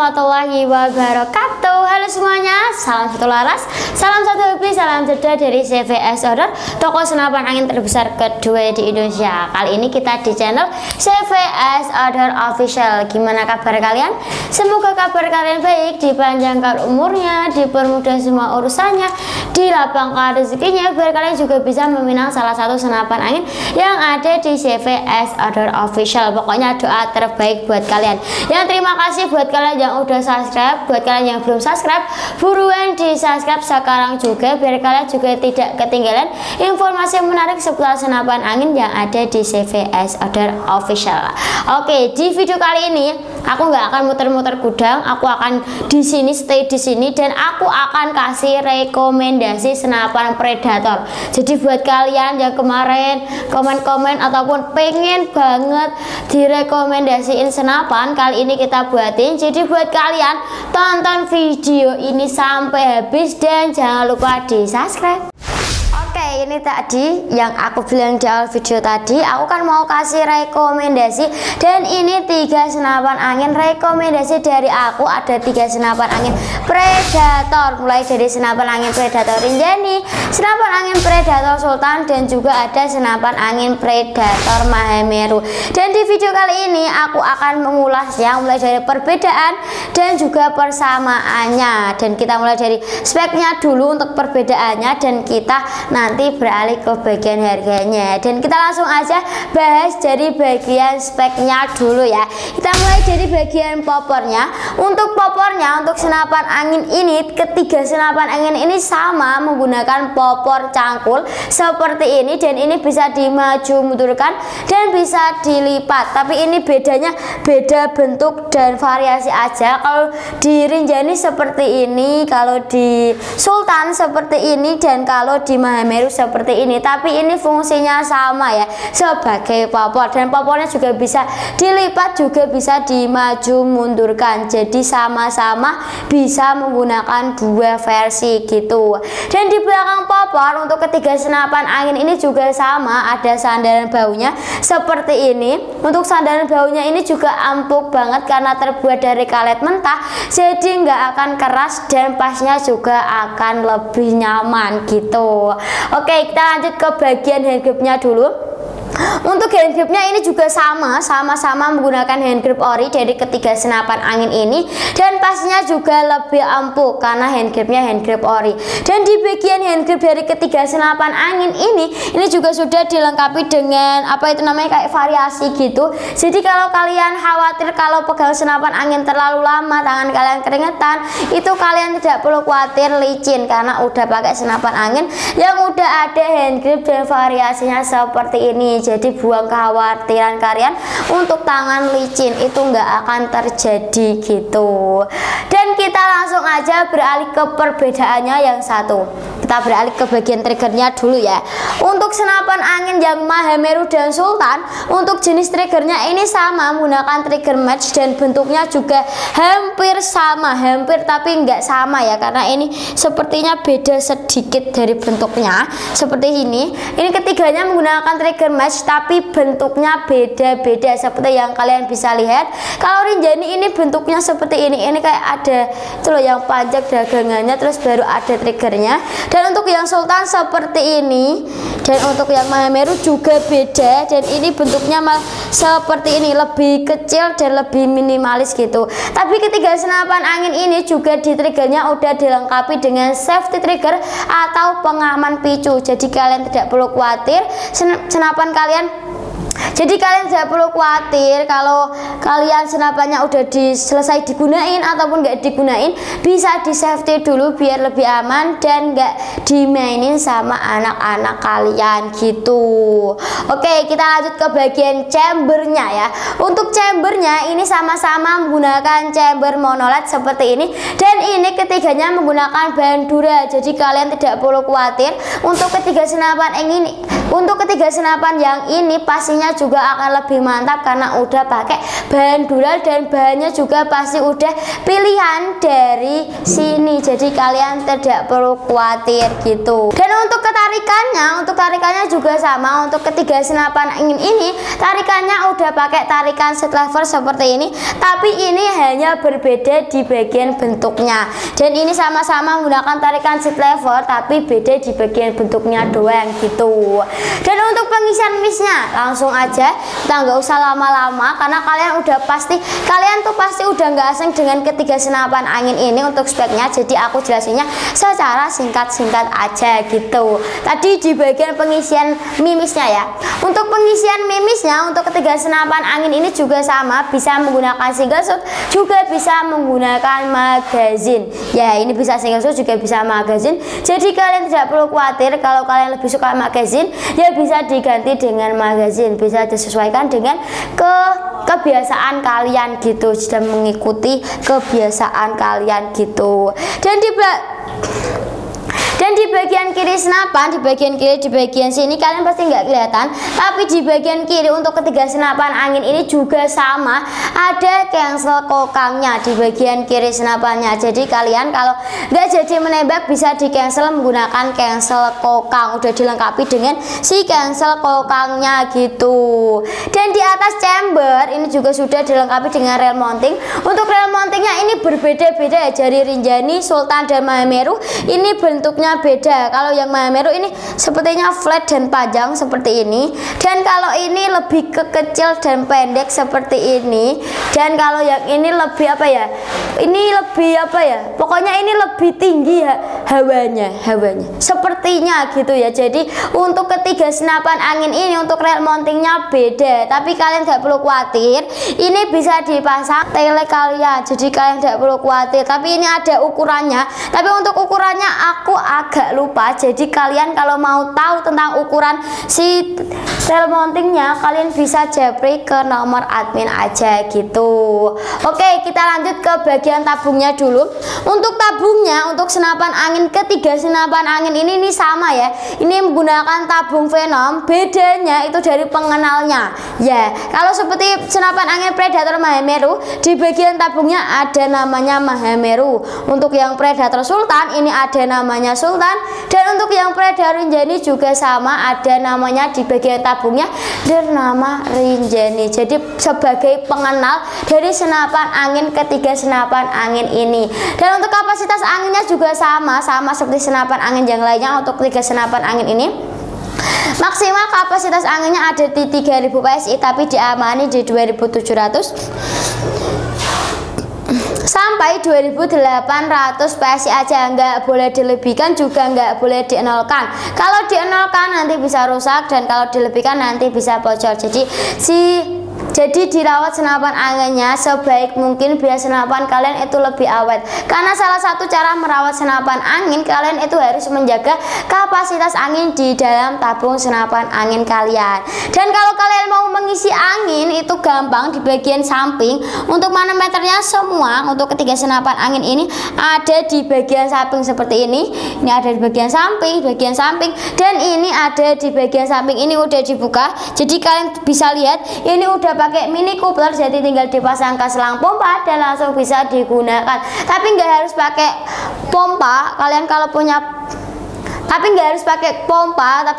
warahmatullahi wabarakatuh. Halo semuanya, salam satu laras, salam satu hobi, salam jeda dari CVS Outdoor, toko senapan angin terbesar kedua di Indonesia. Kali ini kita di channel CVS Outdoor Official. Gimana kabar kalian? Semoga kabar kalian baik, dipanjangkan umurnya, dipermudah semua urusannya, dilapangkan rezekinya, biar kalian juga bisa meminang salah satu senapan angin yang ada di CVS Outdoor Official. Pokoknya doa terbaik buat kalian. Yang terima kasih buat kalian yang udah subscribe, buat kalian yang belum subscribe, buruan di subscribe sekarang juga biar kalian juga tidak ketinggalan informasi menarik seputar senapan angin yang ada di CVS Outdoor Official. Oke, di video kali ini aku nggak akan muter-muter gudang, aku akan di sini, stay di sini, dan aku akan kasih rekomendasi senapan predator. Jadi buat kalian yang kemarin komen-komen ataupun pengen banget direkomendasiin senapan, kali ini kita buatin. Jadi buat kalian tonton video ini sampai habis dan jangan lupa di subscribe. Oke, ini tadi yang aku bilang di awal video tadi, aku kan mau kasih rekomendasi, dan ini 3 senapan angin rekomendasi dari aku. Ada 3 senapan angin predator, mulai dari senapan angin predator Rinjani, senapan angin predator Sultan, dan juga ada senapan angin predator Mahameru. Dan di video kali ini aku akan mengulasnya mulai dari perbedaan dan juga persamaannya, dan kita mulai dari speknya dulu untuk perbedaannya, dan kita nanti beralih ke bagian harganya. Dan kita langsung aja bahas dari bagian speknya dulu ya. Kita mulai dari bagian popornya. Untuk popornya, untuk senapan angin ini, ketiga senapan angin ini sama menggunakan popor cangkul seperti ini, dan ini bisa dimaju mundurkan dan bisa dilipat. Tapi ini bedanya beda bentuk dan variasi aja. Kalau di Rinjani seperti ini, kalau di Sultan seperti ini, dan kalau di Mahameru seperti ini. Tapi ini fungsinya sama ya, sebagai popor, dan popornya juga bisa dilipat, juga bisa dimaju mundurkan. Jadi sama-sama bisa menggunakan dua versi gitu. Dan di belakang popor untuk ketiga senapan angin ini juga sama, ada sandaran baunya seperti ini. Untuk sandaran baunya ini juga empuk banget karena terbuat dari karet mentah, jadi nggak akan keras dan pasnya juga akan lebih nyaman gitu. Oke, kita lanjut ke bagian handgripnya dulu. Untuk handgripnya ini juga sama-sama menggunakan handgrip ori dari ketiga senapan angin ini, dan pasnya juga lebih empuk karena handgripnya handgrip ori. Dan di bagian handgrip dari ketiga senapan angin ini juga sudah dilengkapi dengan apa itu namanya, kayak variasi gitu. Jadi kalau kalian khawatir kalau pegang senapan angin terlalu lama, tangan kalian keringetan, itu kalian tidak perlu khawatir licin karena udah pakai senapan angin yang udah ada handgrip dan variasinya seperti ini. Jadi buang kekhawatiran kalian untuk tangan licin, itu nggak akan terjadi gitu. Dan kita langsung aja beralih ke perbedaannya yang satu. Kita beralih ke bagian triggernya dulu ya. Untuk senapan angin yang Mahameru dan Sultan, untuk jenis triggernya ini sama menggunakan trigger match, dan bentuknya juga hampir sama, hampir tapi nggak sama ya, karena ini sepertinya beda sedikit dari bentuknya seperti ini. Ini ketiganya menggunakan trigger match tapi bentuknya beda-beda seperti yang kalian bisa lihat. Kalau Rinjani ini bentuknya seperti ini kayak ada itu loh yang panjang dagangannya, terus baru ada triggernya. Dan untuk yang Sultan seperti ini, dan untuk yang Mahameru juga beda, dan ini bentuknya seperti ini, lebih kecil dan lebih minimalis gitu. Tapi ketiga senapan angin ini juga di triggernya udah dilengkapi dengan safety trigger atau pengaman picu. Jadi kalian tidak perlu khawatir senapan kalian. Jadi kalian tidak perlu khawatir kalau kalian senapannya udah selesai digunain ataupun nggak digunain, bisa di safety dulu biar lebih aman dan nggak dimainin sama anak-anak kalian gitu. Oke, kita lanjut ke bagian chambernya ya. Untuk chambernya ini sama-sama menggunakan chamber monolith seperti ini, dan ini ketiganya menggunakan bandura. Jadi kalian tidak perlu khawatir untuk ketiga senapan yang ini. Untuk ketiga senapan yang ini pastinya hasilnya juga akan lebih mantap karena udah pakai bahan dural dan bahannya juga pasti udah pilihan dari sini, jadi kalian tidak perlu khawatir gitu. Dan untuk tarikannya juga sama. Untuk ketiga senapan angin ini tarikannya udah pakai tarikan seat lever seperti ini, tapi ini hanya berbeda di bagian bentuknya. Dan ini sama-sama menggunakan tarikan seat lever tapi beda di bagian bentuknya doang gitu. Dan untuk pengisian misnya langsung aja, kita nggak usah lama-lama karena kalian tuh pasti udah nggak asing dengan ketiga senapan angin ini untuk speknya, jadi aku jelasinnya secara singkat-singkat aja gitu. Tadi di bagian pengisian mimisnya ya, untuk pengisian mimisnya untuk ketiga senapan angin ini juga sama, bisa menggunakan single shot juga bisa menggunakan magazine ya. Ini bisa single shot juga bisa magazine, jadi kalian tidak perlu khawatir. Kalau kalian lebih suka magazine ya bisa diganti dengan magazine, bisa disesuaikan dengan kebiasaan kalian gitu, sudah mengikuti kebiasaan kalian gitu. Dan di bagian kiri senapan, di bagian sini kalian pasti nggak kelihatan, tapi di bagian kiri untuk ketiga senapan angin ini juga sama, ada cancel kokangnya di bagian kiri senapannya. Jadi kalian kalau nggak jadi menembak bisa di cancel menggunakan cancel kokang, udah dilengkapi dengan si cancel kokangnya gitu. Dan di atas chamber ini juga sudah dilengkapi dengan rel mounting. Untuk rel mountingnya ini berbeda-beda ya, dari Rinjani, Sultan dan Mahameru ini bentuknya beda. Kalau yang Mahameru ini sepertinya flat dan panjang seperti ini, dan kalau ini lebih kecil dan pendek seperti ini. Dan kalau yang ini lebih apa ya, ini lebih apa ya, pokoknya ini lebih tinggi ya, hawanya sepertinya gitu ya. Jadi untuk ketiga senapan angin ini untuk rel mountingnya beda, tapi kalian tidak perlu khawatir, ini bisa dipasang tele kalian, jadi kalian tidak perlu khawatir. Tapi ini ada ukurannya, tapi untuk ukurannya aku agak lupa, jadi kalian kalau mau tahu tentang ukuran si rel mountingnya kalian bisa japri ke nomor admin aja gitu. Oke, kita lanjut ke bagian tabungnya dulu. Untuk tabungnya untuk senapan angin ketiga senapan angin ini sama ya, ini menggunakan tabung Venom. Bedanya itu dari pengenalnya ya. Kalau seperti senapan angin Predator Mahameru, di bagian tabungnya ada namanya Mahameru. Untuk yang Predator Sultan ini ada namanya Sultan, dan untuk yang Predator Rinjani juga sama, ada namanya di bagian tabungnya bernama Rinjani. Jadi sebagai pengenal dari senapan angin ketiga senapan angin ini. Dan untuk kapasitas anginnya juga sama seperti senapan angin yang lainnya. Untuk ketiga senapan angin ini maksimal kapasitas anginnya ada di 3000 PSI, tapi diamani di 2700 sampai 2800 PSI aja, nggak boleh dilebihkan juga nggak boleh dienolkan. Kalau dienolkan nanti bisa rusak, dan kalau dilebihkan nanti bisa bocor. Jadi dirawat senapan anginnya sebaik mungkin biar senapan kalian itu lebih awet. Karena salah satu cara merawat senapan angin, kalian itu harus menjaga kapasitas angin di dalam tabung senapan angin kalian. Dan kalau kalian mau mengisi angin itu gampang, di bagian samping untuk manometernya semua untuk ketiga senapan angin ini ada di bagian samping seperti ini. Ini ada di bagian samping, dan ini ada di bagian samping. Ini udah dibuka, jadi kalian bisa lihat ini udah pakai mini coupler, jadi tinggal dipasang ke selang pompa dan langsung bisa digunakan. Tapi nggak harus pakai pompa kalian kalau punya, tapi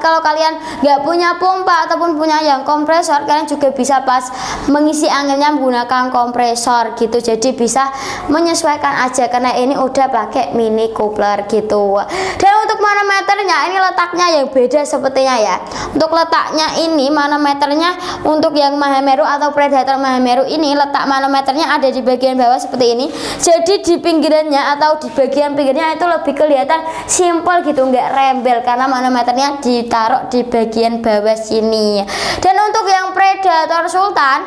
kalau kalian nggak punya pompa ataupun punya yang kompresor, kalian juga bisa pas mengisi anginnya menggunakan kompresor gitu. Jadi bisa menyesuaikan aja karena ini udah pakai mini coupler gitu. Dan untuk manometernya ini letaknya yang beda sepertinya ya. Untuk letaknya ini manometernya untuk yang Mahameru atau Predator Mahameru ini letak manometernya ada di bagian bawah seperti ini. Jadi di pinggirannya atau di bagian pinggirnya itu lebih kelihatan simpel gitu, nggak rembel karena manometernya ditaruh di bagian bawah sini. Dan untuk yang Predator Sultan,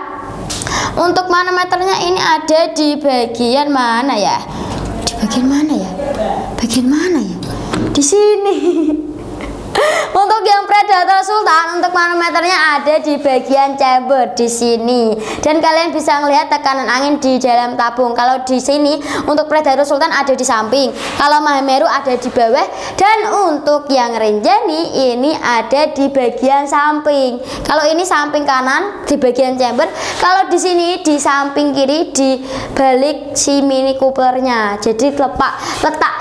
untuk manometernya ini ada di bagian mana ya? Di bagian mana ya? Di sini. Untuk yang Predator Sultan, untuk manometernya ada di bagian chamber di sini, dan kalian bisa melihat tekanan angin di dalam tabung. Kalau di sini untuk Predator Sultan ada di samping, kalau Mahameru ada di bawah, dan untuk yang Rinjani ini ada di bagian samping. Kalau ini samping kanan di bagian chamber, kalau di sini di samping kiri di balik si Mini Coopernya. Jadi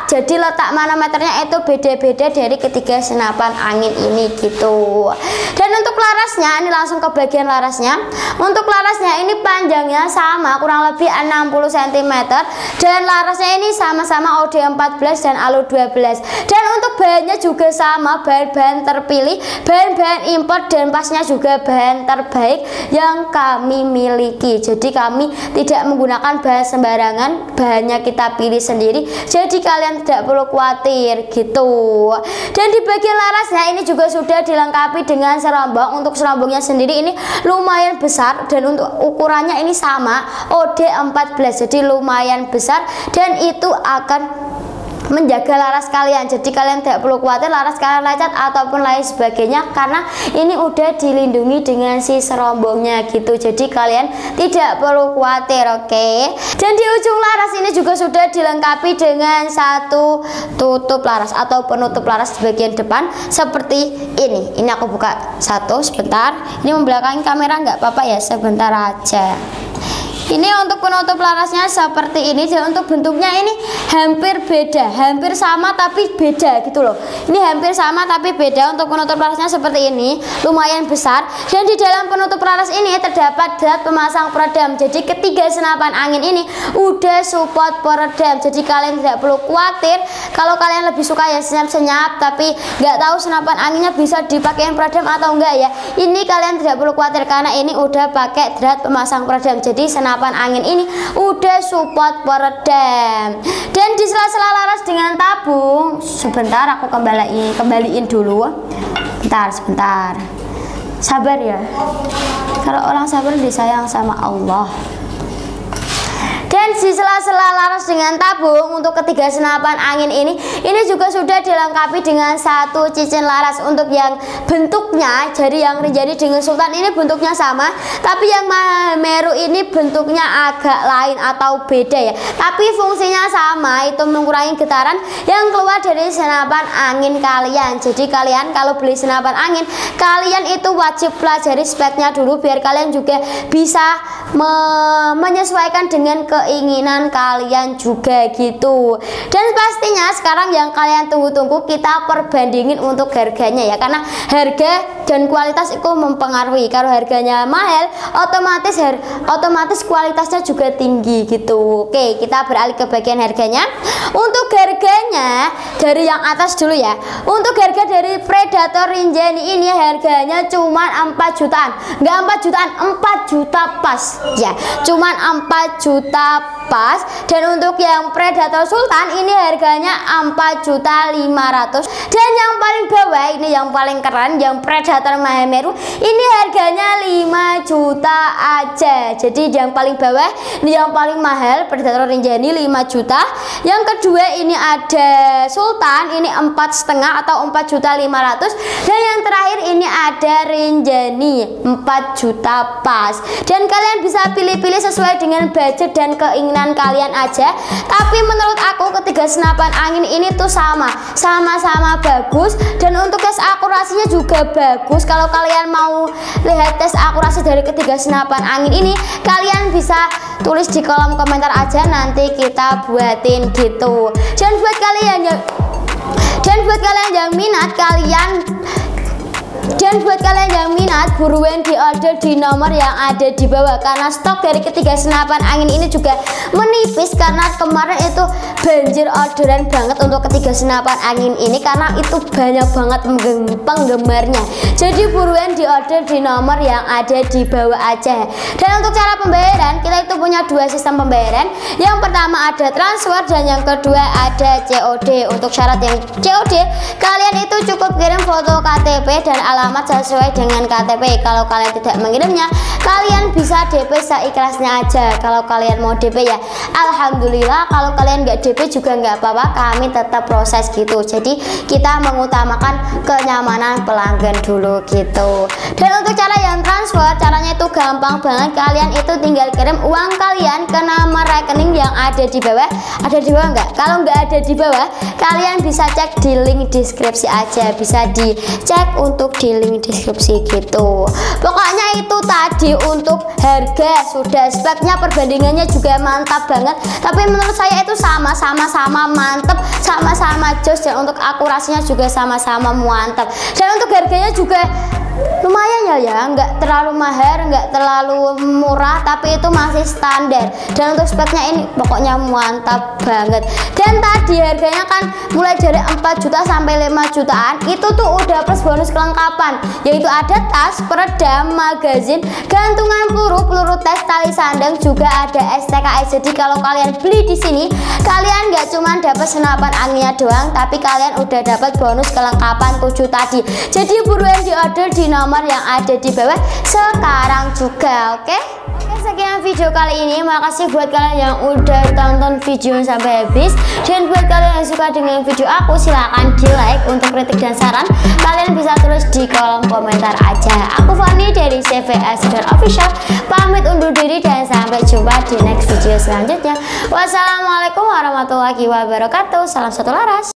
jadi letak manometernya itu beda-beda dari ketiga senapan angin ini gitu. Dan untuk larasnya, ini langsung ke bagian larasnya. Untuk larasnya ini panjangnya sama, kurang lebih 60 cm, dan larasnya ini sama-sama OD14 dan ALU12. Dan untuk bahannya juga sama, bahan-bahan terpilih, bahan-bahan impor, dan pasnya juga bahan terbaik yang kami miliki. Jadi kami tidak menggunakan bahan sembarangan, bahannya kita pilih sendiri, jadi kalian tidak perlu khawatir gitu. Dan di bagian larasnya ini juga sudah dilengkapi dengan serombong. Untuk serombongnya sendiri ini lumayan besar, dan untuk ukurannya ini sama OD14, jadi lumayan besar, dan itu akan menjaga laras kalian. Jadi kalian tidak perlu khawatir laras kalian lecet ataupun lain sebagainya, karena ini udah dilindungi dengan si serombongnya gitu. Jadi kalian tidak perlu khawatir, oke? Dan di ujung laras ini juga sudah dilengkapi dengan satu tutup laras atau penutup laras di bagian depan seperti ini. Ini aku buka satu sebentar. Ini membelakangi kamera nggak apa-apa ya, sebentar aja. Ini untuk penutup larasnya seperti ini, dan untuk bentuknya ini hampir beda, hampir sama tapi beda gitu loh. Ini hampir sama tapi beda. Untuk penutup larasnya seperti ini, lumayan besar, dan di dalam penutup laras ini terdapat drat pemasang peredam. Jadi ketiga senapan angin ini udah support peredam, jadi kalian tidak perlu khawatir kalau kalian lebih suka ya senyap-senyap tapi nggak tahu senapan anginnya bisa dipakai peredam atau enggak ya. Ini kalian tidak perlu khawatir karena ini udah pakai drat pemasang peredam, jadi senapan angin ini udah support peredam. Dan di sela-sela laras dengan tabung, sebentar aku kembaliin dulu. Sebentar. Sabar ya. Kalau orang sabar disayang sama Allah. Dan di sela-sela laras dengan tabung untuk ketiga senapan angin ini juga sudah dilengkapi dengan satu cincin laras. Untuk yang bentuknya, jadi yang Rinjani dengan Sultan ini bentuknya sama, tapi yang Mahameru ini bentuknya agak lain atau beda ya, tapi fungsinya sama, itu mengurangi getaran yang keluar dari senapan angin kalian. Jadi kalian kalau beli senapan angin, kalian itu wajib pelajari speknya dulu biar kalian juga bisa menyesuaikan dengan keinginan kalian juga gitu. Dan pastinya sekarang yang kalian tunggu-tunggu, kita perbandingin untuk harganya ya, karena harga dan kualitas itu mempengaruhi. Kalau harganya mahal, otomatis kualitasnya juga tinggi gitu. Oke, kita beralih ke bagian harganya. Untuk harganya dari yang atas dulu ya. Untuk harga dari Predator Rinjani ini harganya cuma 4 jutaan. Enggak 4 jutaan, 4 juta pas ya. Cuman 4 juta pas. Dan untuk yang Predator Sultan ini harganya 4.500.000. Dan yang paling bawah ini yang paling keren, yang Predator Mahameru ini harganya 5 juta aja. Jadi yang paling bawah ini yang paling mahal Predator Rinjani 5 juta. Yang kedua ini ada Sultan, ini 4,5 atau 4.500.000. Dan yang terakhir ini ada Rinjani 4 juta pas. Dan kalian bisa pilih-pilih sesuai dengan budget dan keinginan kalian aja. Tapi menurut aku ketiga senapan angin ini tuh sama-sama bagus, dan untuk tes akurasinya juga bagus. Kalau kalian mau lihat tes akurasi dari ketiga senapan angin ini, kalian bisa tulis di kolom komentar aja, nanti kita buatin gitu. Dan buat kalian yang minat, buruan di order di nomor yang ada di bawah, karena stok dari ketiga senapan angin ini juga menipis, karena kemarin itu banjir orderan banget untuk ketiga senapan angin ini, karena itu banyak banget penggemarnya. Jadi buruan di order di nomor yang ada di bawah aja. Dan untuk cara pembayaran, kita itu punya dua sistem pembayaran. Yang pertama ada transfer, dan yang kedua ada COD. Untuk syarat yang COD, kalian itu cukup kirim foto KTP dan alamat alamat sesuai dengan KTP. Kalau kalian tidak mengirimnya, kalian bisa DP seikhlasnya aja. Kalau kalian mau DP ya alhamdulillah, kalau kalian nggak DP juga nggak apa-apa, kami tetap proses gitu. Jadi kita mengutamakan kenyamanan pelanggan dulu gitu. Dan untuk cara yang transfer, caranya itu gampang banget. Kalian itu tinggal kirim uang kalian ke nomor rekening yang ada di bawah. Ada di bawah nggak? Kalau nggak ada di bawah, kalian bisa cek di link deskripsi aja, bisa dicek untuk di link deskripsi gitu. Pokoknya itu tadi untuk harga sudah, speknya perbandingannya juga mantap banget. Tapi menurut saya itu sama-sama mantap, sama-sama jos, dan untuk akurasinya juga sama-sama mantap. Dan untuk harganya juga lumayan ya, nggak terlalu mahal, nggak terlalu murah, tapi itu masih standar. Dan untuk speknya ini pokoknya mantap banget. Dan tadi harganya kan mulai dari 4 juta sampai 5 jutaan, itu tuh udah plus bonus kelengkapan, yaitu ada tas, peredam, magazin, gantungan peluru tes, tali sandang, juga ada STKS. Jadi kalau kalian beli di sini, kalian nggak cuma dapat senapan anginnya doang, tapi kalian udah dapat bonus kelengkapan 7 tadi. Jadi buruan di order di nomor yang ada di bawah sekarang juga. Oke, sekian video kali ini. Makasih buat kalian yang udah tonton video sampai habis. Dan buat kalian yang suka dengan video aku, silahkan di like. Untuk kritik dan saran, kalian bisa tulis di kolom komentar aja. Aku Fani dari CVS Official, pamit undur diri dan sampai jumpa di next video selanjutnya. Wassalamualaikum warahmatullahi wabarakatuh. Salam satu laras.